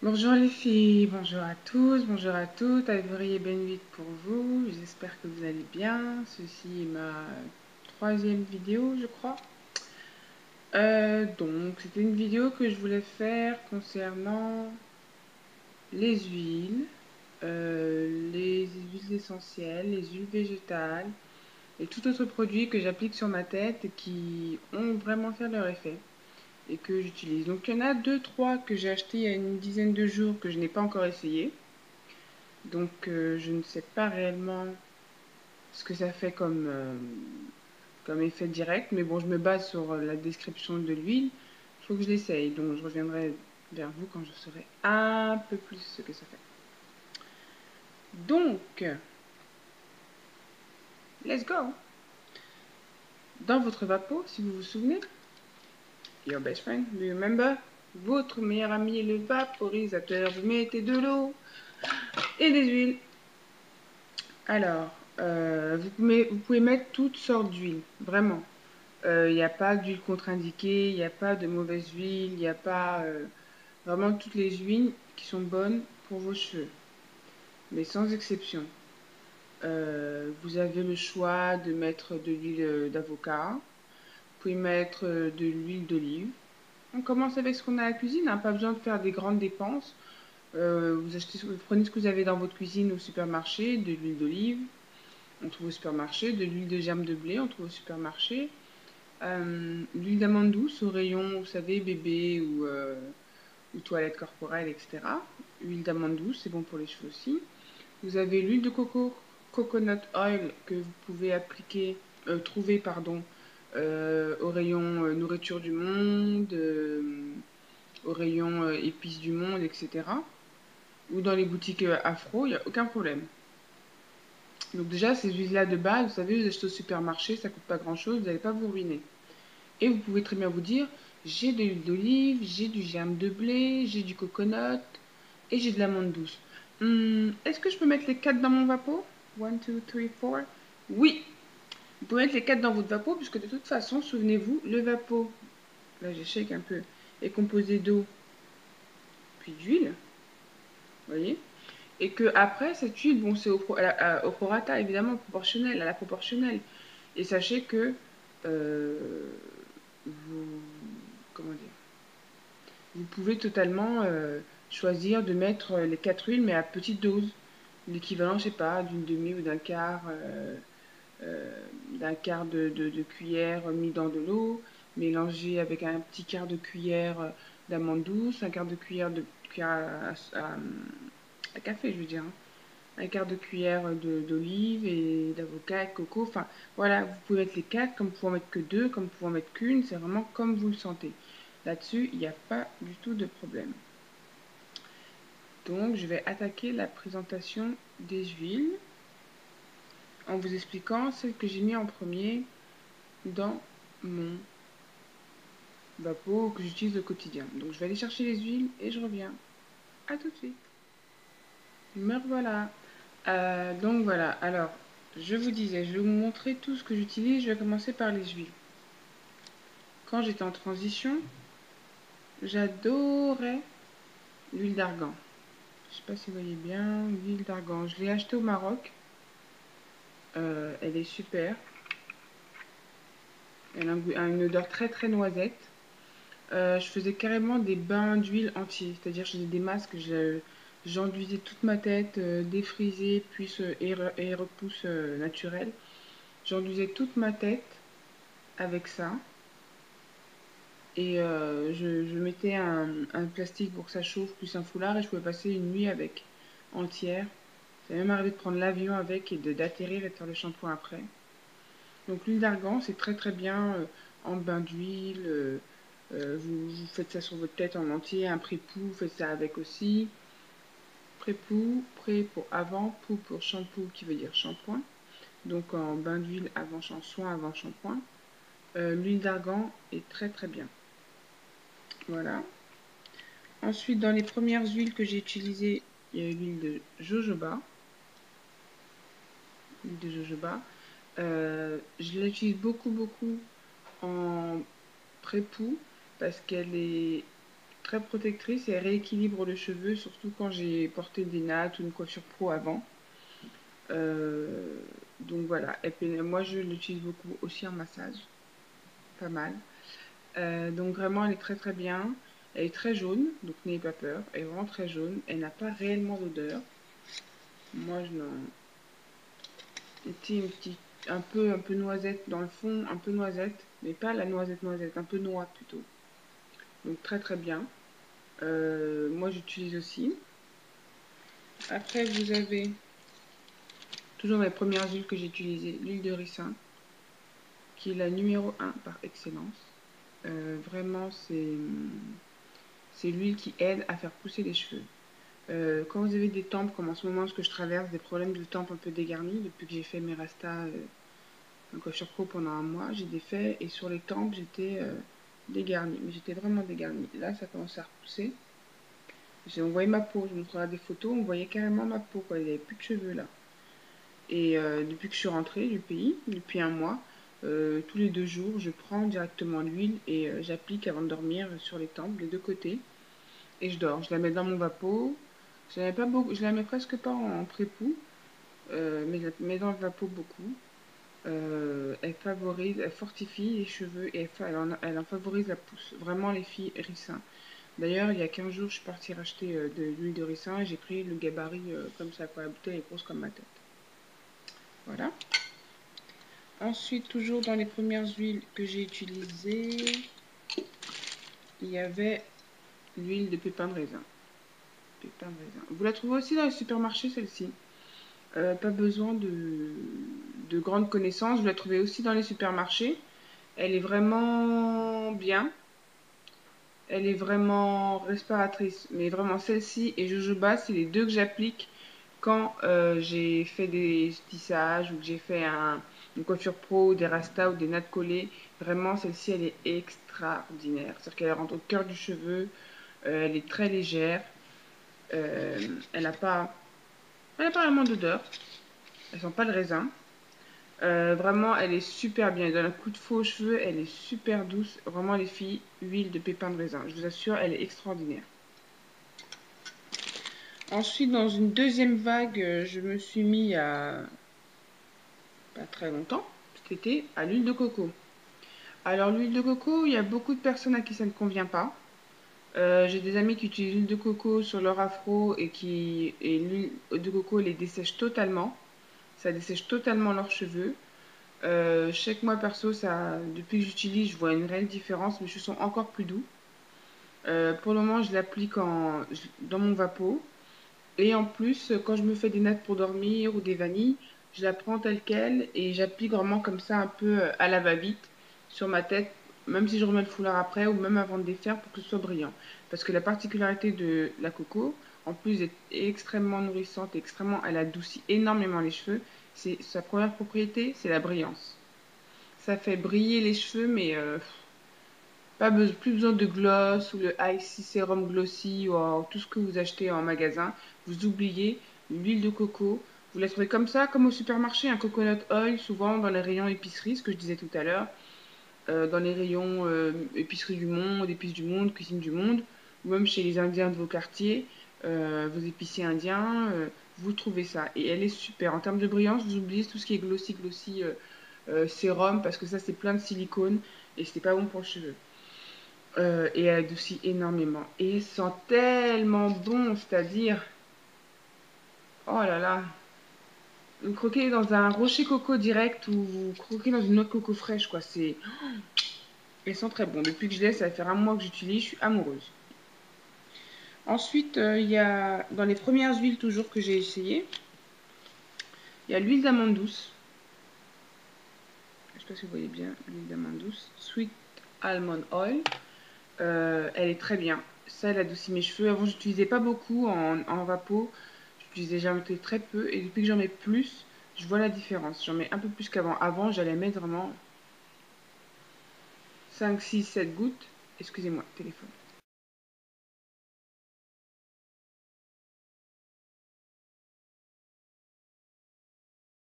Bonjour les filles, bonjour à tous, bonjour à toutes, Ivory et Benvit pour vous, j'espère que vous allez bien, ceci est ma troisième vidéo je crois. Donc c'était une vidéo que je voulais faire concernant les huiles, les huiles essentielles, les huiles végétales et tout autre produit que j'applique sur ma tête et qui ont vraiment fait leur effet et que j'utilise. Donc il y en a deux, trois que j'ai acheté il y a une dizaine de jours que je n'ai pas encore essayé. Donc je ne sais pas réellement ce que ça fait comme effet direct, mais bon, je me base sur la description de l'huile. Il faut que je l'essaye, donc je reviendrai vers vous quand je saurai un peu plus ce que ça fait. Donc, let's go. Dans votre vapeau, si vous vous souvenez, your best friend, do you remember? Votre meilleur ami est le vaporisateur. Vous mettez de l'eau et des huiles. Alors, vous pouvez mettre toutes sortes d'huiles, vraiment. Il n'y a pas d'huile contre-indiquée, il n'y a pas de mauvaise huile, il n'y a pas vraiment toutes les huiles qui sont bonnes pour vos cheveux, mais sans exception. Vous avez le choix de mettre de l'huile d'avocat, vous pouvez mettre de l'huile d'olive. On commence avec ce qu'on a à la cuisine, hein, pas besoin de faire des grandes dépenses. Vous prenez ce que vous avez dans votre cuisine au supermarché, de l'huile d'olive, on trouve au supermarché, de l'huile de germe de blé, on trouve au supermarché. L'huile d'amande douce au rayon, vous savez, bébé ou toilette corporelle, etc. Huile d'amande douce, c'est bon pour les cheveux aussi. Vous avez l'huile de coco, coconut oil, que vous pouvez trouver, pardon, au rayon nourriture du monde, au rayon épices du monde, etc. Ou dans les boutiques afro, il n'y a aucun problème. Donc déjà, ces huiles-là de base, vous savez, vous achetez au supermarché, ça coûte pas grand-chose, vous n'allez pas vous ruiner. Et vous pouvez très bien vous dire, j'ai de l'huile d'olive, j'ai du germe de blé, j'ai du coconut et j'ai de l'amande douce. Est-ce que je peux mettre les 4 dans mon vapeau? 1, 2, 3, 4. Oui, vous pouvez mettre les 4 dans votre vapeau, puisque de toute façon, souvenez-vous, le vapeau, là j'échec un peu, est composé d'eau puis d'huile, vous voyez? Et que après cette huile, bon, c'est au prorata, évidemment, proportionnel, à la proportionnelle. Et sachez que vous, comment dire, vous pouvez totalement choisir de mettre les 4 huiles, mais à petite dose. L'équivalent, je sais pas, d'une demi ou d'un quart de cuillère mis dans de l'eau, mélangé avec un petit quart de cuillère d'amande douce, un quart de cuillère à café, je veux dire, hein. Un quart de cuillère d'olive et d'avocat et de coco. Enfin, voilà, vous pouvez mettre les 4, comme vous pouvez en mettre que 2, comme vous pouvez en mettre qu'une. C'est vraiment comme vous le sentez. Là-dessus, il n'y a pas du tout de problème. Donc, je vais attaquer la présentation des huiles en vous expliquant celles que j'ai mis en premier dans mon vapeau que j'utilise au quotidien. Donc, je vais aller chercher les huiles et je reviens. À tout de suite. Me revoilà. Donc voilà, alors je vous disais, je vais vous montrer tout ce que j'utilise. Je vais commencer par les huiles. Quand j'étais en transition, j'adorais l'huile d'argan. Je ne sais pas si vous voyez bien, l'huile d'argan. Je l'ai achetée au Maroc. Elle est super. Elle a une odeur très très noisette. Je faisais carrément des bains d'huile entiers. C'est-à-dire je faisais des masques, j'enduisais toute ma tête, défrisée, puis et repousse naturelle. J'enduisais toute ma tête avec ça. Et je mettais un plastique pour que ça chauffe, plus un foulard, et je pouvais passer une nuit avec, entière. Ça m'est même arrivé de prendre l'avion avec et d'atterrir et de faire le shampoing après. Donc l'huile d'argan, c'est très très bien en bain d'huile. Vous faites ça sur votre tête en entier. Un pré-pou, vous faites ça avec aussi. Pré-pou, pré pour avant, pou pour shampoo qui veut dire shampoing. Donc en bain d'huile avant soin avant shampoing. L'huile d'argan est très très bien. Voilà. Ensuite, dans les premières huiles que j'ai utilisées, il y a l'huile de jojoba. L'huile de jojoba. Je l'utilise beaucoup, beaucoup en pré-pou parce qu'elle est très protectrice et elle rééquilibre le cheveu, surtout quand j'ai porté des nattes ou une coiffure pro avant. Donc voilà, moi je l'utilise beaucoup aussi en massage, pas mal. Donc vraiment elle est très très bien. Elle est très jaune, donc n'ayez pas peur. Elle est vraiment très jaune. Elle n'a pas réellement d'odeur. Moi je n'en... Un peu noisette dans le fond, un peu noisette, mais pas la noisette noisette, un peu noix plutôt. Donc très très bien. Moi j'utilise aussi. Après vous avez toujours les premières huiles que j'ai utilisées, l'huile de ricin, qui est la numéro 1 par excellence. Vraiment c'est l'huile qui aide à faire pousser les cheveux. Quand vous avez des tempes, comme en ce moment, ce que je traverse, des problèmes de tempes un peu dégarnis, depuis que j'ai fait mes rastas en coiffure pro pendant un mois, j'ai des faits et sur les tempes, j'étais dégarnie. Mais j'étais vraiment dégarnie. Là, ça commençait à repousser. On voyait ma peau, je me montrerai des photos, on voyait carrément ma peau, quoi. Il n'y avait plus de cheveux là. Et depuis que je suis rentrée du pays, depuis un mois, tous les 2 jours, je prends directement l'huile et j'applique avant de dormir sur les tempes, les deux côtés. Et je dors. Je la mets dans mon vapeau. Je la mets, pas beaucoup, je la mets presque pas en pré-poux, mais je la mets dans le vapeau beaucoup. Elle favorise, elle fortifie les cheveux et elle en favorise la pousse. Vraiment les filles ricin. D'ailleurs, il y a 15 jours, je suis partie racheter de l'huile de ricin et j'ai pris le gabarit comme ça, quoi. La bouteille est grosse comme ma tête. Voilà. Ensuite, toujours dans les premières huiles que j'ai utilisées, il y avait l'huile de pépins de raisin. Pépins de raisin. Vous la trouvez aussi dans les supermarchés, celle-ci. Pas besoin de grandes connaissances. Vous la trouvez aussi dans les supermarchés. Elle est vraiment bien. Elle est vraiment réparatrice. Mais vraiment celle-ci et jojoba, c'est les deux que j'applique quand j'ai fait des tissages ou que j'ai fait une coiffure pro ou des rastas ou des nattes collées. Vraiment, celle-ci, elle est extraordinaire. C'est-à-dire qu'elle rentre au cœur du cheveu. Elle est très légère. Elle n'a pas vraiment d'odeur. Elle sent pas le raisin. Vraiment, elle est super bien. Elle donne un coup de feu aux cheveux. Elle est super douce. Vraiment, les filles, huile de pépins de raisin. Je vous assure, elle est extraordinaire. Ensuite, dans une deuxième vague, je me suis mis à pas très longtemps, cet été, à l'huile de coco. Alors, l'huile de coco, il y a beaucoup de personnes à qui ça ne convient pas. J'ai des amis qui utilisent l'huile de coco sur leur afro et l'huile de coco les dessèche totalement. Ça dessèche totalement leurs cheveux. Je sais que moi perso, depuis que j'utilise, je vois une réelle différence. Mes cheveux sont encore plus doux. Pour le moment, je l'applique dans mon vapeau. Et en plus, quand je me fais des nattes pour dormir ou des vanilles, je la prends telle qu'elle et j'applique vraiment comme ça un peu à la va-vite sur ma tête, même si je remets le foulard après ou même avant de défaire pour que ce soit brillant. Parce que la particularité de la coco, en plus d'être extrêmement nourrissante, elle adoucit énormément les cheveux, c'est sa première propriété, c'est la brillance. Ça fait briller les cheveux, mais plus besoin de gloss ou le Icy Serum Glossy ou tout ce que vous achetez en magasin. Vous oubliez l'huile de coco. Vous la trouvez comme ça, comme au supermarché, un coconut oil, souvent dans les rayons épicerie, ce que je disais tout à l'heure, dans les rayons épicerie du monde, épices du monde, cuisine du monde, ou même chez les Indiens de vos quartiers, vos épiciers indiens, vous trouvez ça. Et elle est super. En termes de brillance, vous oubliez tout ce qui est glossy, sérum, parce que ça, c'est plein de silicone et c'est pas bon pour le cheveu. Et elle adoucit énormément. Et elle sent tellement bon, c'est-à-dire, oh là là, vous croquez dans un rocher coco direct ou vous croquez dans une noix de coco fraîche, quoi. Elles sont très bon. Depuis que je l'ai, ça va faire un mois que j'utilise, je suis amoureuse. Ensuite, il y a, dans les premières huiles toujours que j'ai essayé, il y a l'huile d'amande douce. Je ne sais pas si vous voyez bien, l'huile d'amande douce. Sweet Almond Oil. Elle est très bien. Ça, elle adoucit mes cheveux. Avant, j'utilisais pas beaucoup en vapeau. J'utilisais jamais très peu. Et depuis que j'en mets plus, je vois la différence. J'en mets un peu plus qu'avant. Avant, j'allais mettre vraiment 5, 6, 7 gouttes. Excusez-moi, téléphone.